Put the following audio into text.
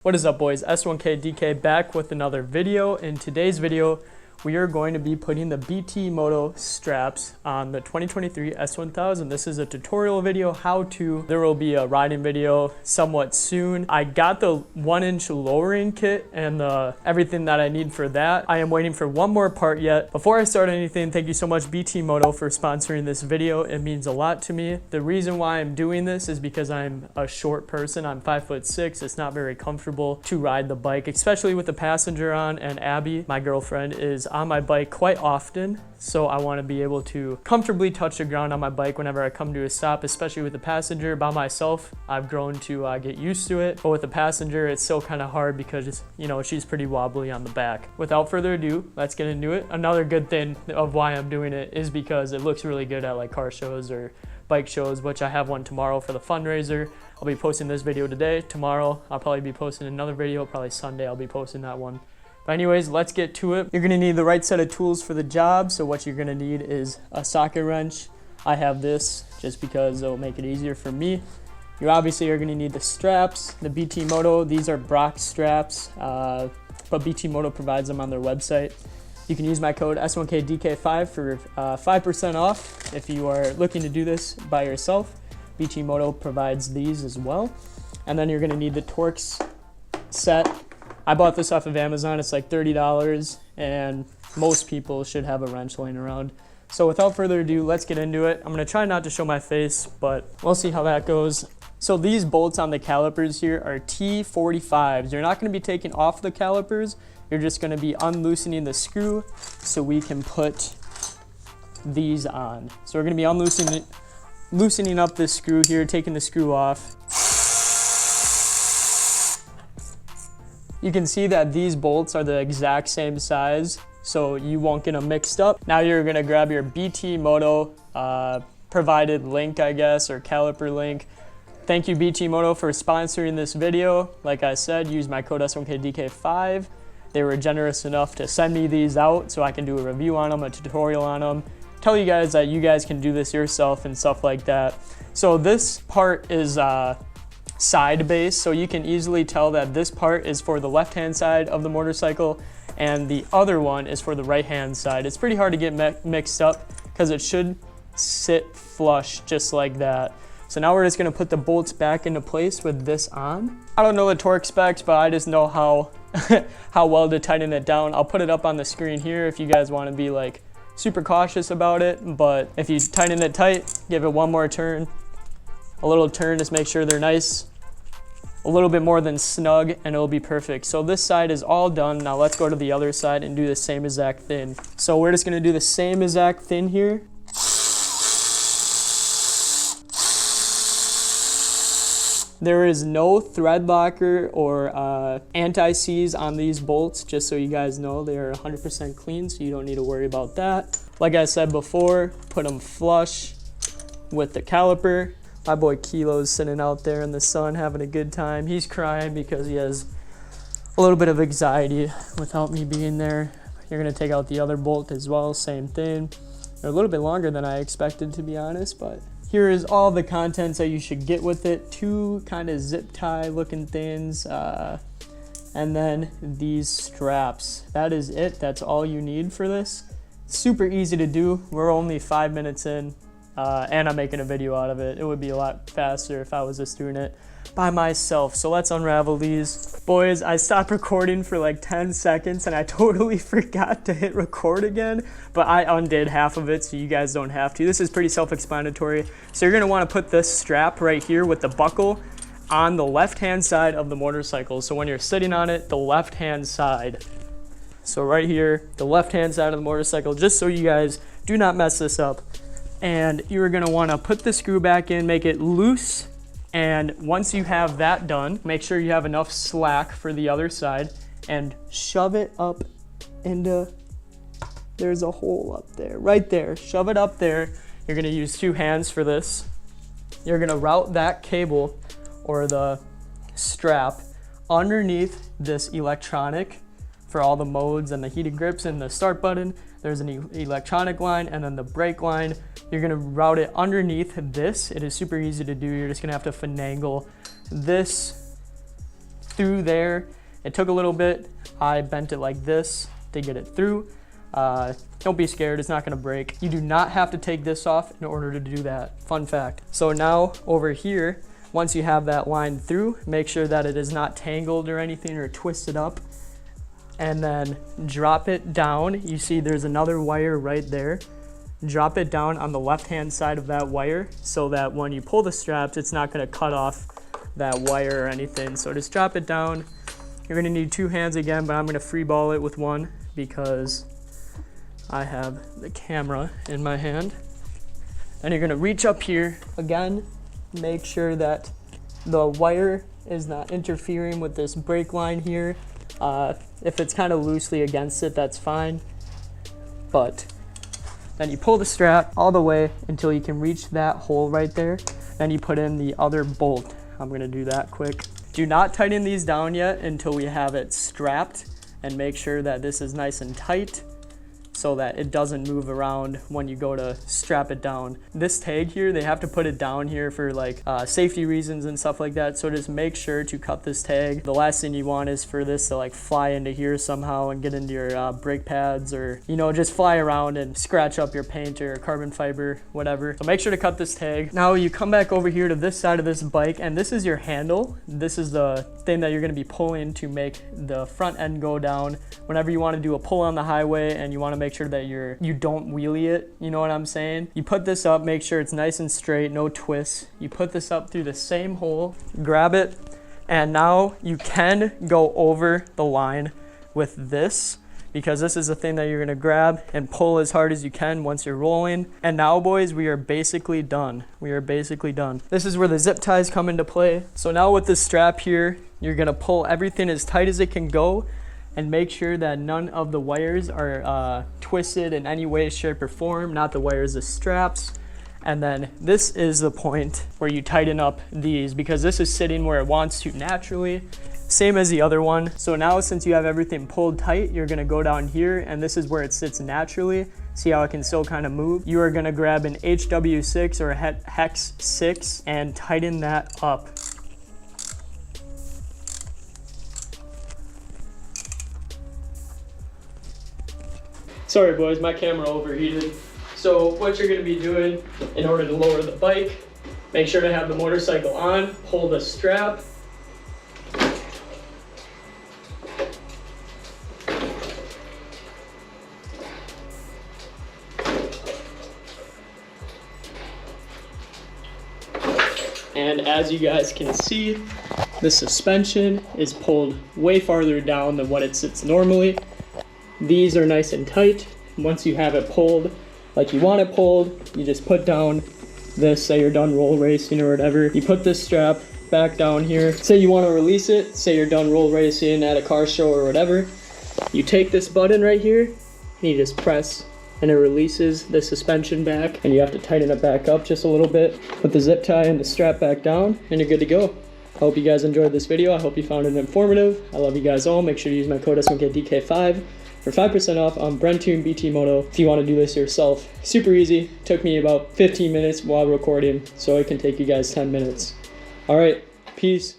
What is up, boys? S1000RR back with another video. In today's video, we are going to be putting the BTMOTO straps on the 2023 S1000. This is a tutorial video, how to. There will be a riding video somewhat soon. I got the 1-inch lowering kit and everything that I need for that. I am waiting for one more part yet. Before I start anything, thank you so much BTMOTO for sponsoring this video. It means a lot to me. The reason why I'm doing this is because I'm a short person. I'm 5'6". It's not very comfortable to ride the bike, especially with the passenger on, and Abby, my girlfriend, is on my bike quite often, so I want to be able to comfortably touch the ground on my bike whenever I come to a stop, especially with the passenger. By myself, I've grown to get used to it, but with the passenger, it's still kind of hard because, you know, she's pretty wobbly on the back. Without further ado, let's get into it. Another good thing of why I'm doing it is because it looks really good at like car shows or bike shows, which I have one tomorrow for the fundraiser. I'll be posting this video today. Tomorrow, I'll probably be posting another video. Probably Sunday, I'll be posting that one. But anyways, let's get to it. You're gonna need the right set of tools for the job. So what you're gonna need is a socket wrench. I have this just because it'll make it easier for me. You obviously are gonna need the straps, the BTMOTO. These are Brock straps, but BTMOTO provides them on their website. You can use my code S1000RR5 for 5% off if you are looking to do this by yourself. BTMOTO provides these as well. And then you're gonna need the Torx set. I bought this off of Amazon. It's like $30, and most people should have a wrench laying around. So without further ado, let's get into it. I'm gonna try not to show my face, but we'll see how that goes. So these bolts on the calipers here are T45s. You're not gonna be taking off the calipers. You're just gonna be unloosening the screw so we can put these on. So we're gonna be loosening up this screw here, taking the screw off. You can see that these bolts are the exact same size, so you won't get them mixed up. Now you're gonna grab your BTMOTO provided link, I guess, or caliper link. Thank you BTMOTO for sponsoring this video. Like I said, use my code S1000RR5. They were generous enough to send me these out so I can do a review on them, a tutorial on them. Tell you guys that you guys can do this yourself and stuff like that. So this part is side base, so you can easily tell that this part is for the left hand side of the motorcycle and the other one is for the right hand side. It's pretty hard to get mixed up because it should sit flush just like that. So now we're just gonna put the bolts back into place with this on. I don't know the torque specs, but I just know how how well to tighten it down. I'll put it up on the screen here if you guys want to be like super cautious about it, but if you tighten it tight, give it one more turn, a little turn, just make sure they're nice, a little bit more than snug, and it'll be perfect. So this side is all done. Now let's go to the other side and do the same exact thing. So we're just gonna do the same exact thing here. There is no thread locker or anti-seize on these bolts, just so you guys know. They are 100% clean, so you don't need to worry about that. Like I said before, put them flush with the caliper. My boy Kilo's sitting out there in the sun having a good time. He's crying because he has a little bit of anxiety without me being there. You're gonna take out the other bolt as well, same thing. They're a little bit longer than I expected, to be honest, but here is all the contents that you should get with it. Two kind of zip tie looking things, and then these straps. That is it, that's all you need for this. Super easy to do. We're only 5 minutes in. And I'm making a video out of it. It would be a lot faster if I was just doing it by myself. So let's unravel these. Boys, I stopped recording for like 10 seconds and I totally forgot to hit record again, but I undid half of it so you guys don't have to. This is pretty self-explanatory. So you're gonna wanna put this strap right here with the buckle on the left-hand side of the motorcycle. So when you're sitting on it, the left-hand side. So right here, the left-hand side of the motorcycle, just so you guys do not mess this up. And you're gonna wanna put the screw back in, make it loose, and once you have that done, make sure you have enough slack for the other side and shove it up into, there's a hole up there, right there, shove it up there. You're gonna use two hands for this. You're gonna route that cable or the strap underneath this electronic for all the modes and the heated grips and the start button. There's an electronic line and then the brake line. You're gonna route it underneath this. It is super easy to do. You're just gonna have to finagle this through there. It took a little bit. I bent it like this to get it through. Don't be scared, it's not gonna break. You do not have to take this off in order to do that. Fun fact. So now over here, once you have that line through, make sure that it is not tangled or anything or twisted up. And then drop it down. You see there's another wire right there. Drop it down on the left-hand side of that wire so that when you pull the straps, it's not gonna cut off that wire or anything. So just drop it down. You're gonna need 2 hands again, but I'm gonna free ball it with one because I have the camera in my hand. And you're gonna reach up here again, make sure that the wire is not interfering with this brake line here. If it's kind of loosely against it, that's fine. But then you pull the strap all the way until you can reach that hole right there. Then you put in the other bolt. I'm gonna do that quick. Do not tighten these down yet until we have it strapped, and make sure that this is nice and tight so that it doesn't move around when you go to strap it down. This tag here, they have to put it down here for like safety reasons and stuff like that. So just make sure to cut this tag. The last thing you want is for this to like fly into here somehow and get into your brake pads, or you know, just fly around and scratch up your paint or carbon fiber, whatever. So make sure to cut this tag. Now you come back over here to this side of this bike, and this is your handle. This is the thing that you're gonna be pulling to make the front end go down. Whenever you wanna do a pull on the highway and you wanna make sure that you don't wheelie it, you know what I'm saying? You put this up, make sure it's nice and straight, no twists. You put this up through the same hole, grab it, and now you can go over the line with this, because this is the thing that you're gonna grab and pull as hard as you can once you're rolling. And now boys, we are basically done. We are basically done. This is where the zip ties come into play. So now with this strap here, you're gonna pull everything as tight as it can go, and make sure that none of the wires are twisted in any way, shape, or form, not the wires, the straps. And then this is the point where you tighten up these, because this is sitting where it wants to naturally, same as the other one. So now since you have everything pulled tight, you're gonna go down here, and this is where it sits naturally. See how it can still kind of move? You are gonna grab an HW6 or a Hex 6 and tighten that up. Sorry boys, my camera overheated. So what you're gonna be doing in order to lower the bike, make sure to have the motorcycle on, pull the strap. And as you guys can see, the suspension is pulled way farther down than what it sits normally. These are nice and tight. Once you have it pulled like you want it pulled, you just put down this, say you're done roll racing or whatever. You put this strap back down here. Say you want to release it, say you're done roll racing at a car show or whatever. You take this button right here and you just press, and it releases the suspension back, and you have to tighten it back up just a little bit. Put the zip tie and the strap back down, and you're good to go. I hope you guys enjoyed this video. I hope you found it informative. I love you guys all. Make sure to use my code S1000RR for 5% off on Brentoon BTMOTO if you want to do this yourself. Super easy. Took me about 15 minutes while recording, so it can take you guys 10 minutes. All right, peace.